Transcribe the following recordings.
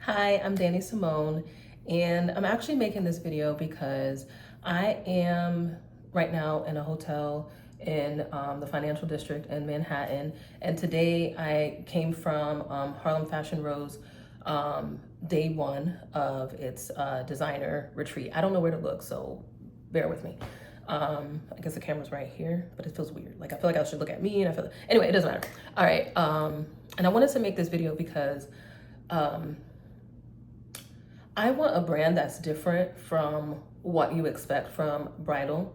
Hi, I'm Danny Simone, and I'm actually making this video because I am right now in a hotel in the financial district in Manhattan, and today I came from Harlem Fashion Rose day one of its designer retreat. I don't know where to look, so bear with me. I guess the camera's right here, but it feels weird. Like I feel like I should look at me, and I feel anyway, it doesn't matter. All right, and I wanted to make this video because I want a brand that's different from what you expect from bridal.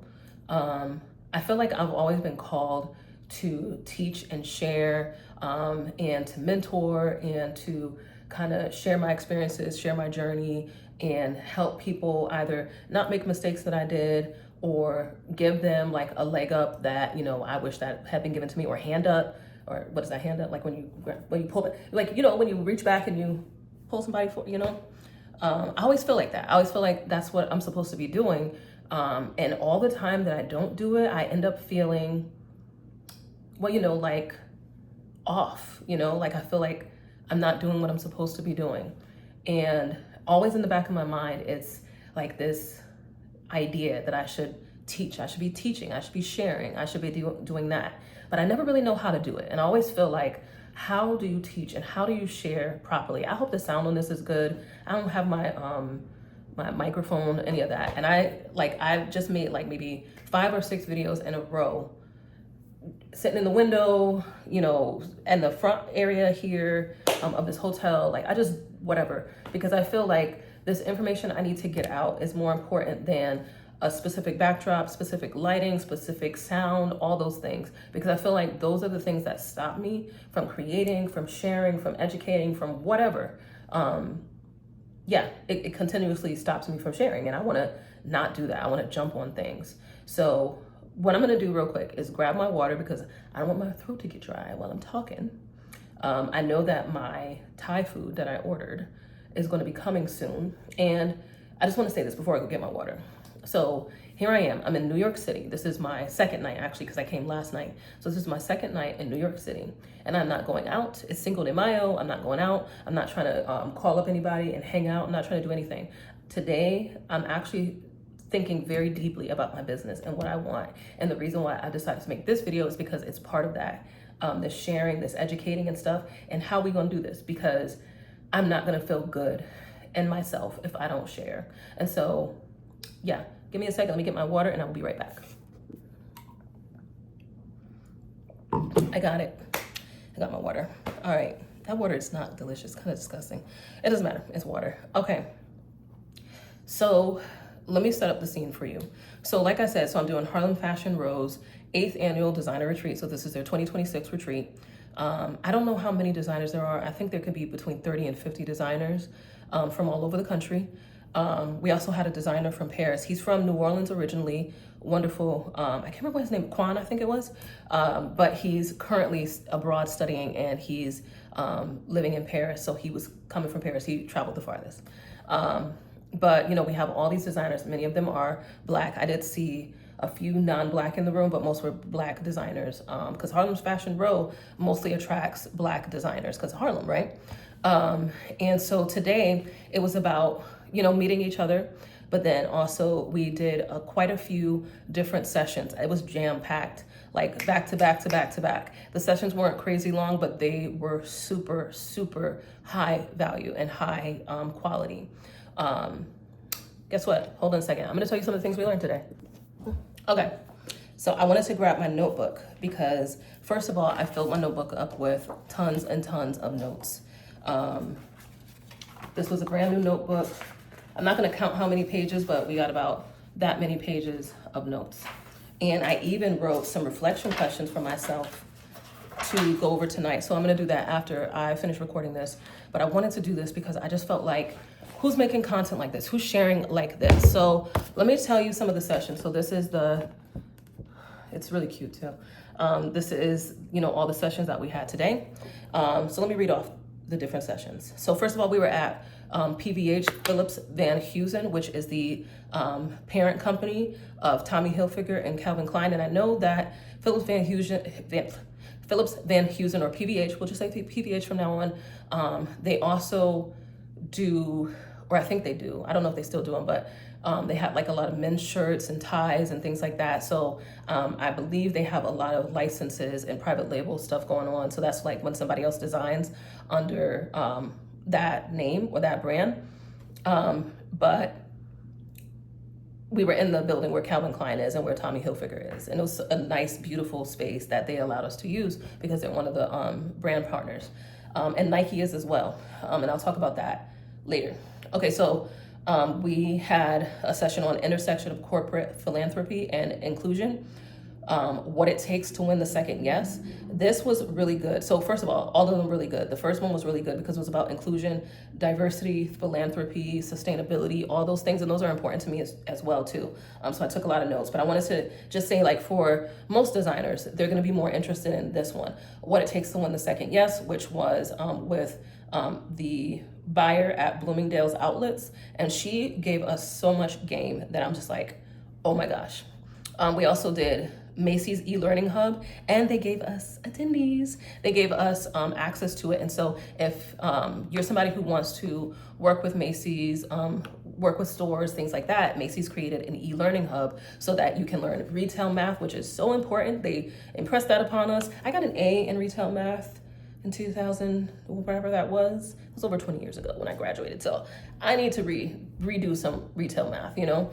I feel like I've always been called to teach and share, and to mentor and to kind of share my experiences, share my journey, and help people either not make mistakes that I did or give them like a leg up that, I wish that had been given to me, or hand up, or what is that, hand up? Like when you pull it, like, when you reach back and you pull somebody for, I always feel like that. I always feel like that's what I'm supposed to be doing. And all the time that I don't do it, I end up feeling, well, like off, like I feel like I'm not doing what I'm supposed to be doing. And always in the back of my mind, it's like this idea that I should teach, I should be teaching, I should be sharing, I should be doing that. But I never really know how to do it. And I always feel like, how do you teach and how do you share properly? I hope the sound on this is good. I don't have my my microphone, any of that. And I've just made like maybe 5 or 6 videos in a row, sitting in the window, and the front area here of this hotel. Like I just, whatever, because I feel like this information I need to get out is more important than a specific backdrop, specific lighting, specific sound, all those things. Because I feel like those are the things that stop me from creating, from sharing, from educating, from whatever. It continuously stops me from sharing, and I want to not do that. I want to jump on things. So what I'm going to do real quick is grab my water because I don't want my throat to get dry while I'm talking. I know that my Thai food that I ordered is going to be coming soon, and I just want to say this before I go get my water. So here I am. I'm in New York City. This is my second night, actually, because I came last night. So this is my second night in New York City, and I'm not going out. It's Cinco de Mayo. I'm not going out. I'm not trying to call up anybody and hang out. I'm not trying to do anything. Today, I'm actually thinking very deeply about my business and what I want. And the reason why I decided to make this video is because it's part of that, this sharing, this educating and stuff, and how we gonna do this, because I'm not gonna feel good in myself if I don't share. And so, yeah, give me a second. Let me get my water and I will be right back. I got it. I got my water. All right. That water is not delicious. Kind of disgusting. It doesn't matter. It's water. Okay. So let me set up the scene for you. So like I said, I'm doing Harlem Fashion Rose 8th annual designer retreat. So this is their 2026 retreat. I don't know how many designers there are. I think there could be between 30 and 50 designers from all over the country. We also had a designer from Paris. He's from New Orleans originally. Wonderful. I can't remember his name, Quan, I think it was. But he's currently abroad studying, and he's living in Paris. So he was coming from Paris. He traveled the farthest. But we have all these designers. Many of them are Black. I did see a few non-Black in the room, but most were Black designers. Because Harlem's Fashion Row mostly attracts Black designers because Harlem, right? And so today it was about meeting each other, but then also we did quite a few different sessions. It was jam-packed, like back to back to back to back. The sessions weren't crazy long, but they were super, super high value and high quality. Guess what? Hold on a second. I'm gonna tell you some of the things we learned today. Okay, so I wanted to grab my notebook because first of all, I filled my notebook up with tons and tons of notes. This was a brand new notebook. I'm not gonna count how many pages, but we got about that many pages of notes. And I even wrote some reflection questions for myself to go over tonight. So I'm gonna do that after I finish recording this. But I wanted to do this because I just felt like, who's making content like this? Who's sharing like this? So let me tell you some of the sessions. So this is it's really cute too. This is, all the sessions that we had today. So let me read off the different sessions. So first of all, we were at PVH, Phillips Van Heusen, which is the parent company of Tommy Hilfiger and Calvin Klein. And I know that Phillips Van Heusen, or PVH, we'll just say PVH from now on, they also do, or I think they do, I don't know if they still do them, but they have like a lot of men's shirts and ties and things like that. So I believe they have a lot of licenses and private label stuff going on. So that's like when somebody else designs under that name or that brand. But we were in the building where Calvin Klein is and where Tommy Hilfiger is. And it was a nice, beautiful space that they allowed us to use because they're one of the brand partners. And Nike is as well. And I'll talk about that later. Okay, so we had a session on intersection of corporate philanthropy and inclusion. What it takes to win the second yes. This was really good. So first of all of them really good. The first one was really good because it was about inclusion, diversity, philanthropy, sustainability, all those things. And those are important to me as well too. So I took a lot of notes, but I wanted to just say, like, for most designers, they're going to be more interested in this one, what it takes to win the second yes, which was with the buyer at Bloomingdale's Outlets. And she gave us so much game that I'm just like, oh my gosh. We also did Macy's eLearning Hub, and they gave us attendees. They gave us access to it. And so if you're somebody who wants to work with Macy's, work with stores, things like that, Macy's created an eLearning Hub so that you can learn retail math, which is so important. They impressed that upon us. I got an A in retail math in 2000, whatever that was. It was over 20 years ago when I graduated. So I need to redo some retail math, you know?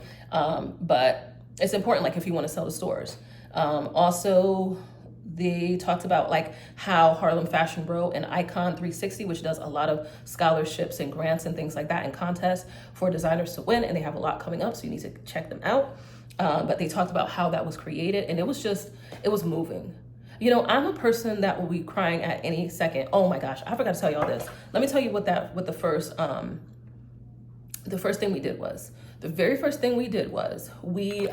But it's important, like, if you want to sell to stores. Also, they talked about like how Harlem Fashion Bro and Icon 360, which does a lot of scholarships and grants and things like that and contests for designers to win. And they have a lot coming up, so you need to check them out. But they talked about how that was created, and it was moving. You know, I'm a person that will be crying at any second. Oh my gosh, I forgot to tell you all this. Let me tell you what the first thing we did was. The very first thing we did was we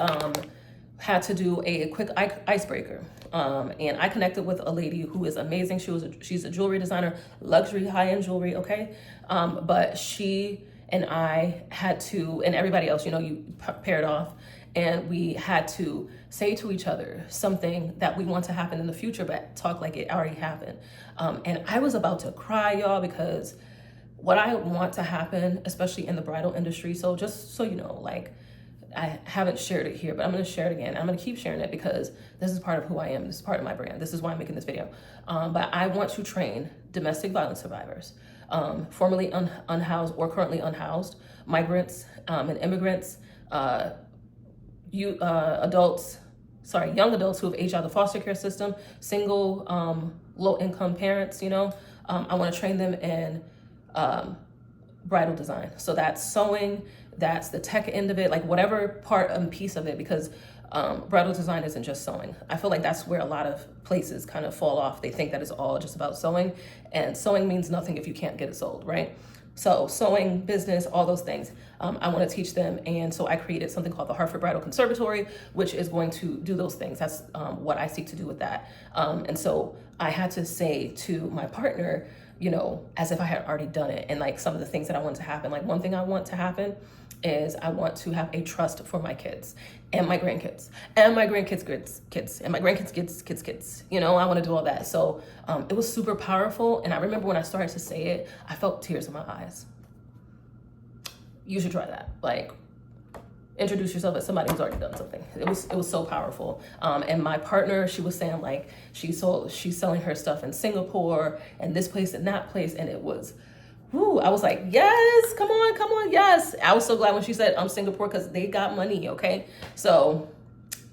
had to do a quick icebreaker. And I connected with a lady who is amazing. She's a jewelry designer, luxury high-end jewelry, okay? But she and I had to, and everybody else, you know, you paired off, and we had to say to each other something that we want to happen in the future, but talk like it already happened. And I was about to cry, y'all, because what I want to happen, especially in the bridal industry, so just so you know, like, I haven't shared it here, but I'm going to share it again. I'm going to keep sharing it because this is part of who I am. This is part of my brand. This is why I'm making this video. But I want to train domestic violence survivors, formerly unhoused or currently unhoused, migrants and immigrants, young adults who have aged out of the foster care system, single, low-income parents, you know. I want to train them in bridal design. So that's sewing, that's the tech end of it, like whatever part and piece of it, because bridal design isn't just sewing. I feel like that's where a lot of places kind of fall off. They think that it's all just about sewing, and sewing means nothing if you can't get it sold, right? So sewing, business, all those things, I want to teach them. And so I created something called the Hartford Bridal Conservatory, which is going to do those things. That's what I seek to do with that. And so I had to say to my partner, you know, as if I had already done it, and like some of the things that I want to happen. Like, one thing I want to happen is I want to have a trust for my kids and my grandkids and my grandkids' kids and my grandkids' kids. You know, I want to do all that. So it was super powerful. And I remember when I started to say it, I felt tears in my eyes. You should try that. Like, introduce yourself as somebody who's already done something. It was so powerful. And my partner, she was saying like she's selling her stuff in Singapore and this place and that place, and it was, whoo, I was like, yes, come on, yes. I was so glad when she said Singapore, because they got money, okay? So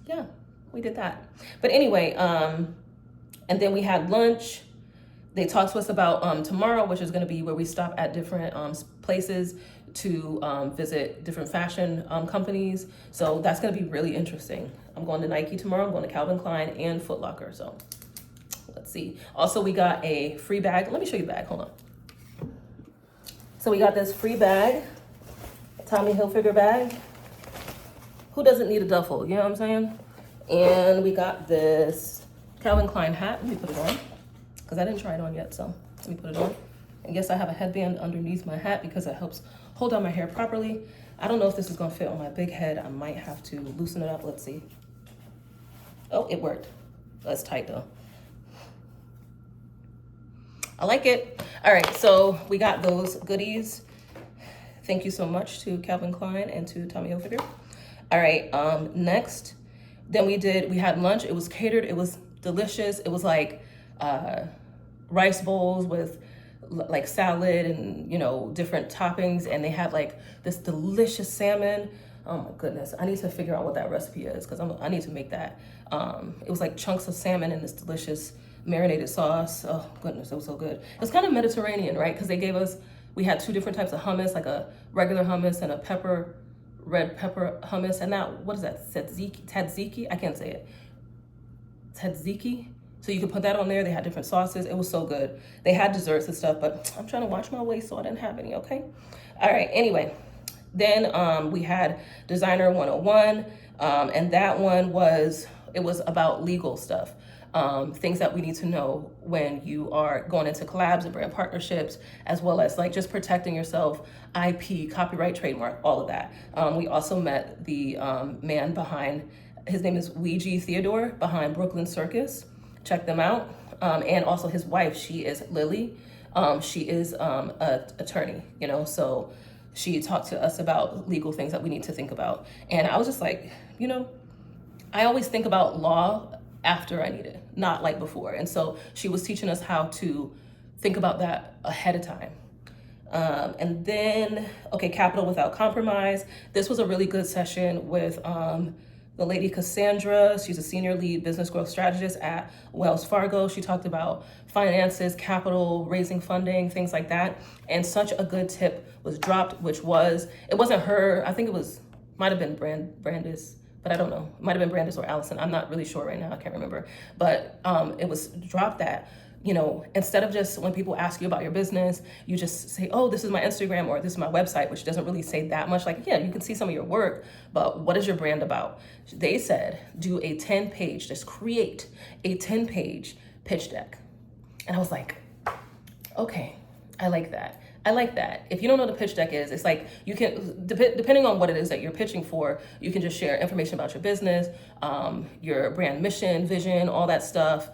yeah, we did that. But anyway, and then we had lunch. They talked to us about tomorrow, which is going to be where we stop at different places to visit different fashion companies. So that's going to be really interesting. I'm going to Nike tomorrow. I'm going to Calvin Klein and Foot Locker. So let's see. Also, we got a free bag. Let me show you the bag. Hold on. So we got this free bag, Tommy Hilfiger bag. Who doesn't need a duffel? You know what I'm saying? And we got this Calvin Klein hat. Let me put it on, because I didn't try it on yet. So let me put it on. I guess I have a headband underneath my hat because it helps hold down my hair properly. I don't know if this is gonna fit on my big head. I might have to loosen it up. Let's see. Oh, it worked. That's tight though. I like it. All right, so we got those goodies. Thank you so much to Calvin Klein and to Tommy Hilfiger. All right, next, then we had lunch. It was catered, it was delicious. It was like rice bowls with like salad and, you know, different toppings. And they had like this delicious salmon. Oh my goodness, I need to figure out what that recipe is because I need to make that. It was like chunks of salmon in this delicious marinated sauce. Oh goodness, it was so good. It was kind of Mediterranean, right? Because we had two different types of hummus, like a regular hummus and a red pepper hummus. And that, what is that, tzatziki? I can't say it. Tzatziki? So you could put that on there. They had different sauces. It was so good. They had desserts and stuff, but I'm trying to watch my waist, so I didn't have any, okay? All right, anyway. Then we had Designer 101, and that one was about legal stuff. Things that we need to know when you are going into collabs and brand partnerships, as well as like just protecting yourself, IP, copyright, trademark, all of that. We also met the man behind, his name is Ouija Theodore, behind Brooklyn Circus. Check them out. And also his wife, she is Lily. She is an attorney, you know, so she talked to us about legal things that we need to think about. And I was just like, you know, I always think about law after I need it, not like before. And so she was teaching us how to think about that ahead of time. And then, okay, Capital Without Compromise. This was a really good session with the lady Cassandra. She's a senior lead business growth strategist at Wells Fargo. She talked about finances, capital, raising funding, things like that. And such a good tip was dropped, which was, it wasn't her, I think it was, might have been Brandis, but I don't know. It might have been Brandis or Allison. I'm not really sure right now. I can't remember. But it was dropped that, you know, instead of just when people ask you about your business, you just say, oh, this is my Instagram or this is my website, which doesn't really say that much. Like, yeah, you can see some of your work, but what is your brand about? They said, do a 10-page, just create a 10-page pitch deck. And I was like, okay, I like that. I like that. If you don't know what a pitch deck is, it's like you can, depending on what it is that you're pitching for, you can just share information about your business, your brand mission, vision, all that stuff,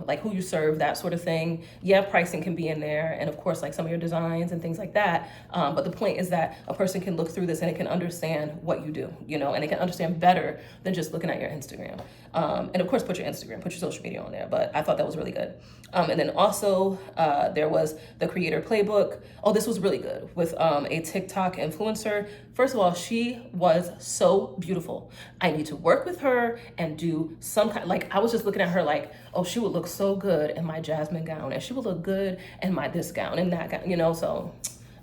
like who you serve, that sort of thing. Yeah, pricing can be in there, and of course, like some of your designs and things like that. But the point is that a person can look through this and it can understand what you do, you know, and it can understand better than just looking at your Instagram. And of course, put your Instagram, put your social media on there. But I thought that was really good. And then also there was the Creator Playbook. Oh, this was really good with a TikTok influencer. First of all, she was so beautiful. I need to work with her and do some kind, like I was just looking at her like, oh, she would look so good in my jasmine gown, and she would look good in my this gown and that gown, you know, so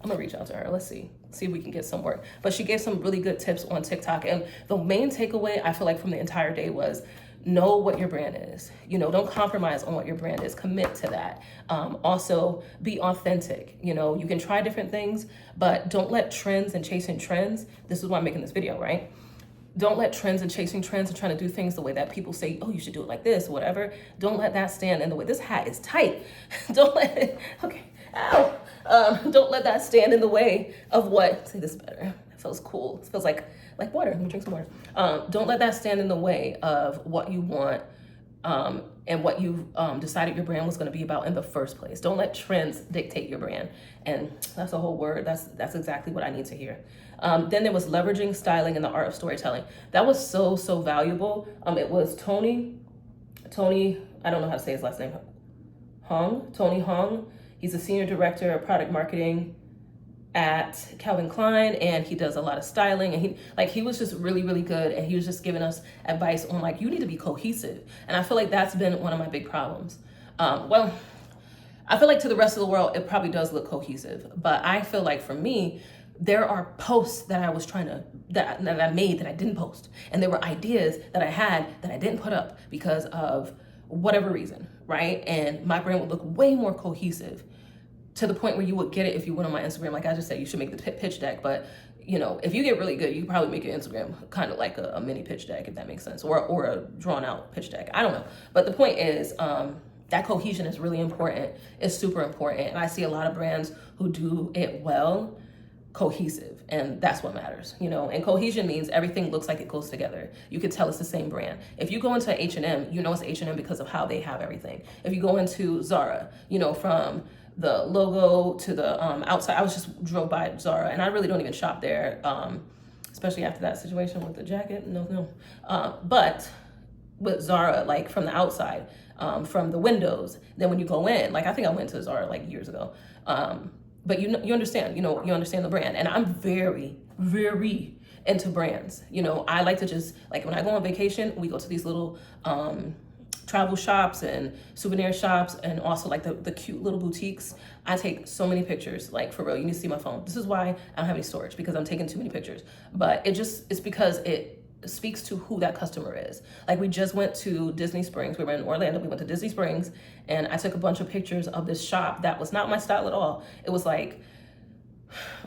I'm gonna reach out to her. Let's see if we can get some work. But she gave some really good tips on TikTok. And the main takeaway I feel like from the entire day was know what your brand is. You know, don't compromise on what your brand is. Commit to that. Also, be authentic. You know, you can try different things, but don't let trends and chasing trends. This is why I'm making this video, right? Don't let trends and chasing trends and trying to do things the way that people say, oh, you should do it like this or whatever. Don't let that stand in the way. This hat is tight. Don't let it, okay, ow. Don't let that stand in the way of what, say this better. It feels cool. It feels like water. Let me drink some water. Don't let that stand in the way of what you want and what you decided your brand was going to be about in the first place. Don't let trends dictate your brand. And that's a whole word. That's exactly what I need to hear. Then there was leveraging styling and the art of storytelling. That was so valuable. It was Tony, I don't know how to say his last name. Tony Hong. He's a senior director of product marketing at Calvin Klein, and he does a lot of styling, and he was just really good, and he was just giving us advice on like, you need to be cohesive. And I feel like that's been one of my big problems. Well, I feel like to the rest of the world it probably does look cohesive, but I feel like for me, there are posts that I was trying to, that I made that I didn't post, and there were ideas that I had that I didn't put up because of whatever reason, right? And my brand would look way more cohesive, to the point where you would get it if you went on my Instagram. Like I just said, you should make the pitch deck, but you know, if you get really good, you can probably make your Instagram kind of like a mini pitch deck, if that makes sense, or a drawn out pitch deck. I don't know. But the point is, that cohesion is really important. It's super important. And I see a lot of brands who do it well, cohesive, and that's what matters, you know. And cohesion means everything looks like it goes together. You can tell it's the same brand. If you go into H&M, you know it's H&M because of how they have everything. If you go into Zara, you know, from the logo to the outside. I was just drove by Zara, and I really don't even shop there, especially after that situation with the jacket. No. But with Zara, like from the outside, from the windows. Then when you go in, like I think I went to Zara like years ago. But you understand, you understand the brand. And I'm very, very into brands. I like to just, like when I go on vacation, we go to these little travel shops and souvenir shops, and also like the cute little boutiques. I take so many pictures, like for real. You need to see my phone. This is why I don't have any storage, because I'm taking too many pictures. But it's because it speaks to who that customer is. Like we just went to Disney Springs. We were in Orlando. We went to Disney Springs, and I took a bunch of pictures of this shop that was not my style at all. It was like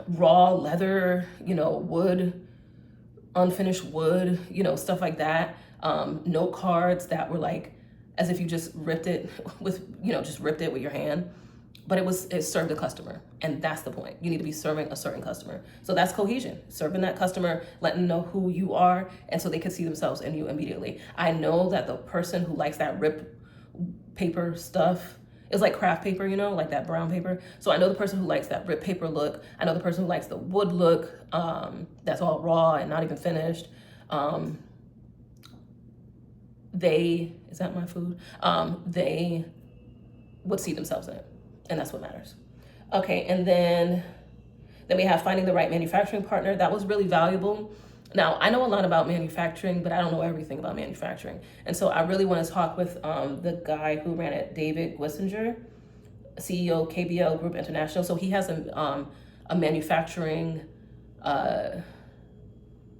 raw leather, wood, unfinished wood, stuff like that. Note cards that were like as if you just ripped it with your hand. But it served a customer, and that's the point. You need to be serving a certain customer. So that's cohesion, serving that customer, letting them know who you are, and so they can see themselves in you immediately. I know that the person who likes that ripped paper stuff is like craft paper, like that brown paper. So I know the person who likes that ripped paper look. I know the person who likes the wood look, that's all raw and not even finished. Is that my food? They would see themselves in it. And that's what matters. Okay, and then we have finding the right manufacturing partner. That was really valuable. Now, I know a lot about manufacturing, but I don't know everything about manufacturing. And so I really want to talk with the guy who ran it, David Glissinger, CEO, KBL Group International. So he has a manufacturing,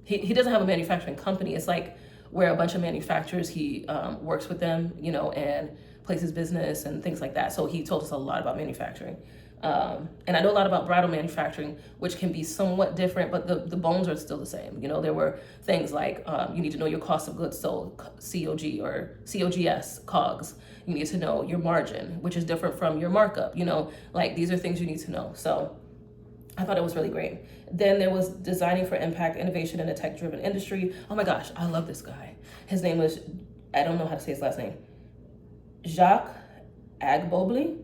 he doesn't have a manufacturing company. It's like where a bunch of manufacturers, he works with them, and places business and things like that. So he told us a lot about manufacturing. And I know a lot about bridal manufacturing, which can be somewhat different, but the bones are still the same. There were things like you need to know your cost of goods sold, COG or COGS. You need to know your margin, which is different from your markup. Like these are things you need to know. So I thought it was really great. Then there was designing for impact, innovation in a tech-driven industry. Oh my gosh, I love this guy. His name was, I don't know how to say his last name, Jacques Agbobli.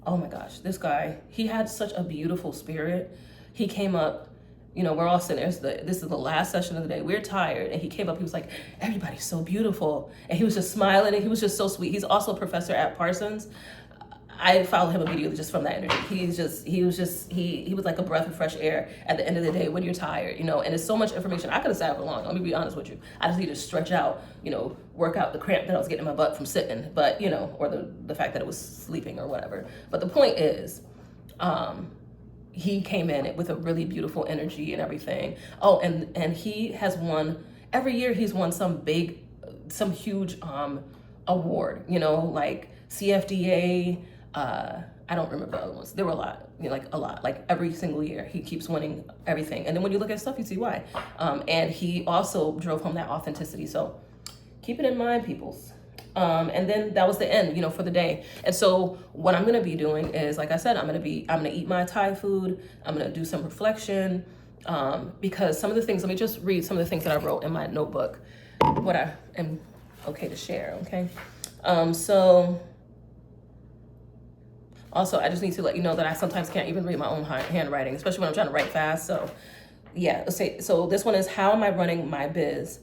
Oh my gosh, this guy, he had such a beautiful spirit. He came up, we're all sitting there. This is the last session of the day. We're tired. And he came up, he was like, everybody's so beautiful. And he was just smiling, and he was just so sweet. He's also a professor at Parsons. I follow him immediately just from that energy. He was like a breath of fresh air at the end of the day when you're tired, and it's so much information. I could have sat for long. Let me be honest with you. I just need to stretch out, work out the cramp that I was getting in my butt from sitting, but, or the fact that it was sleeping or whatever. But the point is, he came in with a really beautiful energy and everything. Oh, and he has won, every year he's won some huge award, like CFDA, I don't remember the other ones. There were a lot, like every single year he keeps winning everything. And then when you look at stuff, you see why. And he also drove home that authenticity. So keep it in mind, peoples. And then that was the end, for the day. And so what I'm going to be doing is, like I said, I'm going to eat my Thai food. I'm going to do some reflection. Because some of the things, let me just read some of the things that I wrote in my notebook, what I am okay to share. Okay. So also, I just need to let you know that I sometimes can't even read my own handwriting, especially when I'm trying to write fast. So yeah, so this one is, how am I running my biz?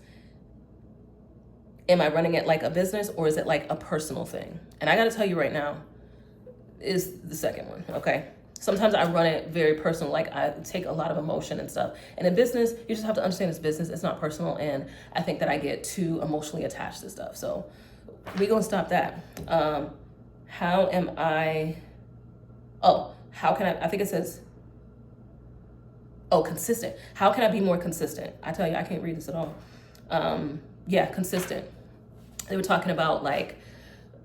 Am I running it like a business, or is it like a personal thing? And I got to tell you right now, is the second one, okay? Sometimes I run it very personal, like I take a lot of emotion and stuff. And in business, you just have to understand it's business, it's not personal. And I think that I get too emotionally attached to stuff. So we're going to stop that. How am I... Oh, how can I think it says, consistent. How can I be more consistent? I tell you, I can't read this at all. Consistent. They were talking about like,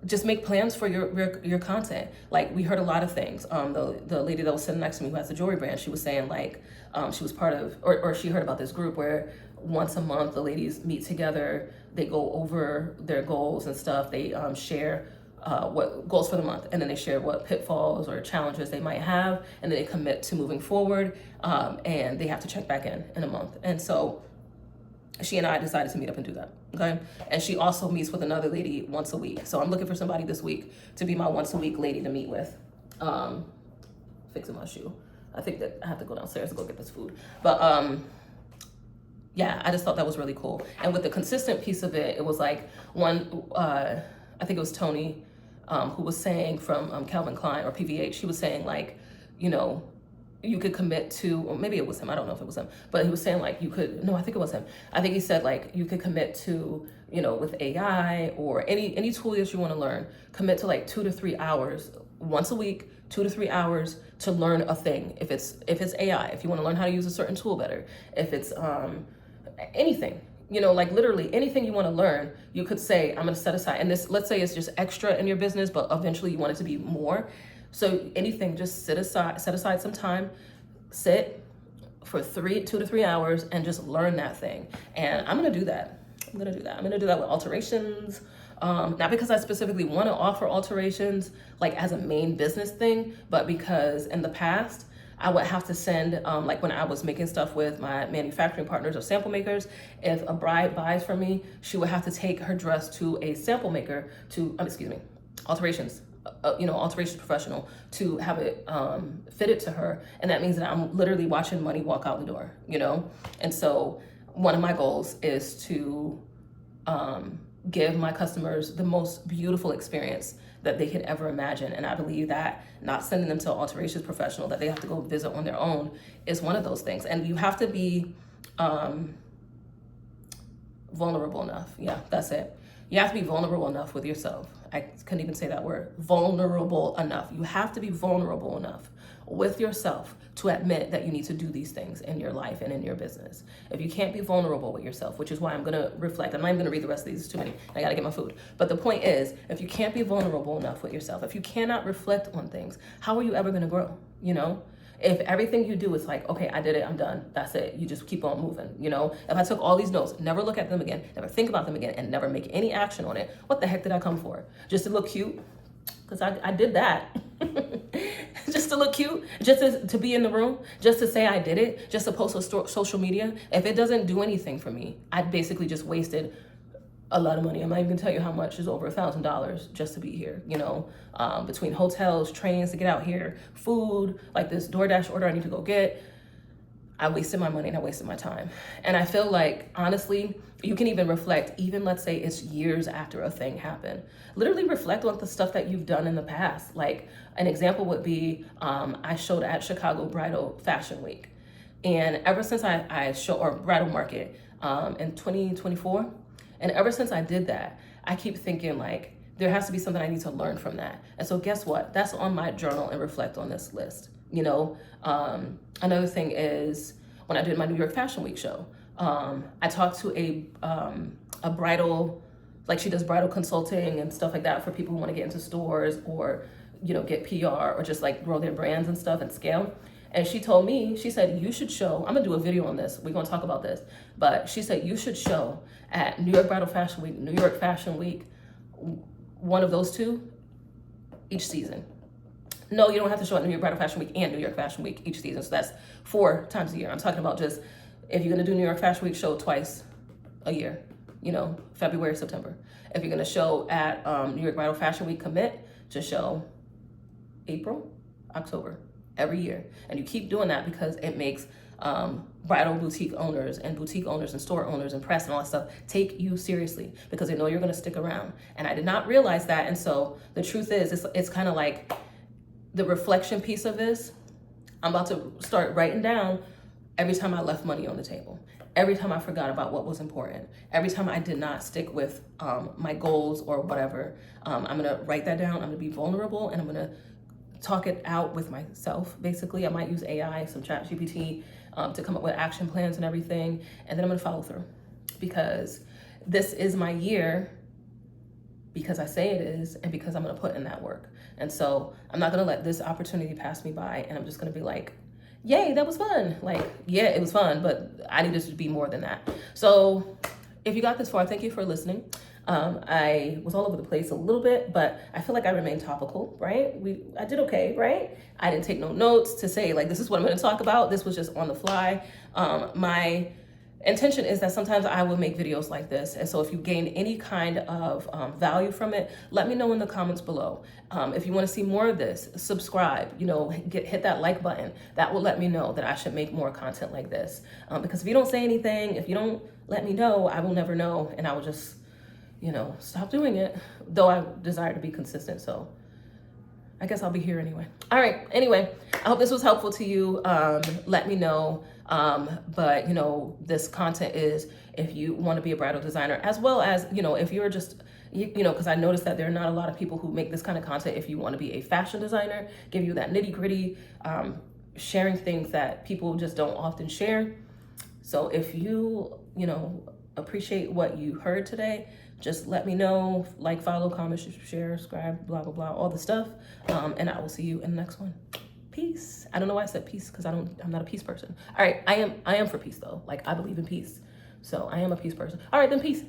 just make plans for your content. Like we heard a lot of things. The lady that was sitting next to me who has the jewelry brand, she was saying like, she was part of, or she heard about this group where once a month the ladies meet together, they go over their goals and stuff. They share what goals for the month, and then they share what pitfalls or challenges they might have, and then they commit to moving forward, and they have to check back in a month. And so she and I decided to meet up and do that, okay? And she also meets with another lady once a week. So I'm looking for somebody this week to be my once a week lady to meet with. fixing my shoe. I think that I have to go downstairs to go get this food. But yeah, I just thought that was really cool. And with the consistent piece of it, it was like one, I think it was Tony, who was saying from Calvin Klein or PVH, he was saying like, you know, you could commit to, or maybe it was him, I don't know if it was him, but he was saying like you could, no, I think it was him. I think he said like you could commit to, you know, with AI or any tool that you want to learn, commit to like 2 to 3 hours once a week, 2 to 3 hours to learn a thing. If it's AI, if you want to learn how to use a certain tool better, if it's anything, you know, like literally anything you want to learn, you could say, I'm going to set aside, and this, let's say it's just extra in your business, but eventually you want it to be more. So anything, just set aside some time, sit for 2 to 3 hours and just learn that thing. And I'm going to do that. I'm going to do that with alterations. Not because I specifically want to offer alterations like as a main business thing, but because in the past, I would have to send, like when I was making stuff with my manufacturing partners or sample makers, if a bride buys from me, she would have to take her dress to a sample maker to, alterations, alterations professional to have it fitted to her. And that means that I'm literally watching money walk out the door, you know? And so one of my goals is to give my customers the most beautiful experience that they could ever imagine. And I believe that not sending them to an alterations professional that they have to go visit on their own is one of those things. And you have to be vulnerable enough. Yeah, that's it. You have to be vulnerable enough with yourself. I couldn't even say that word. Vulnerable enough. You have to be vulnerable enough with yourself to admit that you need to do these things in your life and in your business. If you can't be vulnerable with yourself, which is why I'm going to reflect. I'm not even going to read the rest of these. It's too many. I got to get my food. But the point is, if you can't be vulnerable enough with yourself, if you cannot reflect on things, how are you ever going to grow? You know? If everything you do is like, okay, I did it, I'm done, that's it, you just keep on moving, you know? If I took all these notes, never look at them again, never think about them again, and never make any action on it, what the heck did I come for? Just to look cute? Because I did that. Just to look cute, just to be in the room, just to say I did it, just to post on social media. If it doesn't do anything for me, I basically just wasted a lot of money. I'm not even gonna tell you how much is over $1,000 just to be here, you know, between hotels, trains to get out here, food, like this DoorDash order I need to go get. I wasted my money and I wasted my time. And I feel like, honestly, you can even reflect, even let's say it's years after a thing happened. Literally reflect on the stuff that you've done in the past. Like an example would be, I showed at Chicago Bridal Fashion Week. And ever since I showed, or Bridal Market in 2024, and ever since I did that, I keep thinking like, there has to be something I need to learn from that. And so guess what? That's on my journal and reflect on this list. You know, another thing is when I did my New York Fashion Week show, I talked to a bridal, like she does bridal consulting and stuff like that for people who want to get into stores or, you know, get PR or just like grow their brands and stuff and scale. And she told me, she said, you should show, I'm gonna do a video on this, we're gonna talk about this, but she said, you should show at New York Bridal Fashion Week, New York Fashion Week, one of those two each season. No, you don't have to show at New York Bridal Fashion Week and New York Fashion Week each season. So that's 4 times a year. I'm talking about just, if you're gonna do New York Fashion Week, show twice a year, you know, February, September. If you're gonna show at New York Bridal Fashion Week, commit to show April, October, every year. And you keep doing that because it makes bridal boutique owners and store owners and press and all that stuff take you seriously because they know you're going to stick around. And I did not realize that. And so the truth is, it's kind of like the reflection piece of this. I'm about to start writing down every time I left money on the table, every time I forgot about what was important, every time I did not stick with my goals or whatever. I'm going to write that down. I'm going to be vulnerable and I'm going to talk it out with myself. Basically, I might use AI, some chat GPT to come up with action plans and everything. And then I'm gonna follow through because this is my year because I say it is and because I'm gonna put in that work. And so I'm not gonna let this opportunity pass me by and I'm just gonna be like, yay, that was fun. Like, yeah, it was fun, but I needed to be more than that. So if you got this far, thank you for listening. I was all over the place a little bit, but I feel like I remained topical, right? I did okay, right? I didn't take no notes to say like, this is what I'm going to talk about. This was just on the fly. My intention is that sometimes I will make videos like this. And so if you gain any kind of value from it, let me know in the comments below. If you want to see more of this, subscribe, you know, hit that like button. That will let me know that I should make more content like this. Because if you don't say anything, if you don't let me know, I will never know. And I will just, you know, stop doing it. Though I desire to be consistent. So I guess I'll be here anyway. All right. Anyway, I hope this was helpful to you. Let me know. But you know, this content is if you want to be a bridal designer, as well as, you know, if you're just, you know, because I noticed that there are not a lot of people who make this kind of content. If you want to be a fashion designer, give you that nitty gritty, sharing things that people just don't often share. So if you, you know, appreciate what you heard today, just let me know, like, follow, comment, share, subscribe, blah, blah, blah, all the stuff. And I will see you in the next one. Peace. I don't know why I said peace, because I'm not a peace person. All right, I am for peace though. Like, I believe in peace. So I am a peace person. All right, then peace.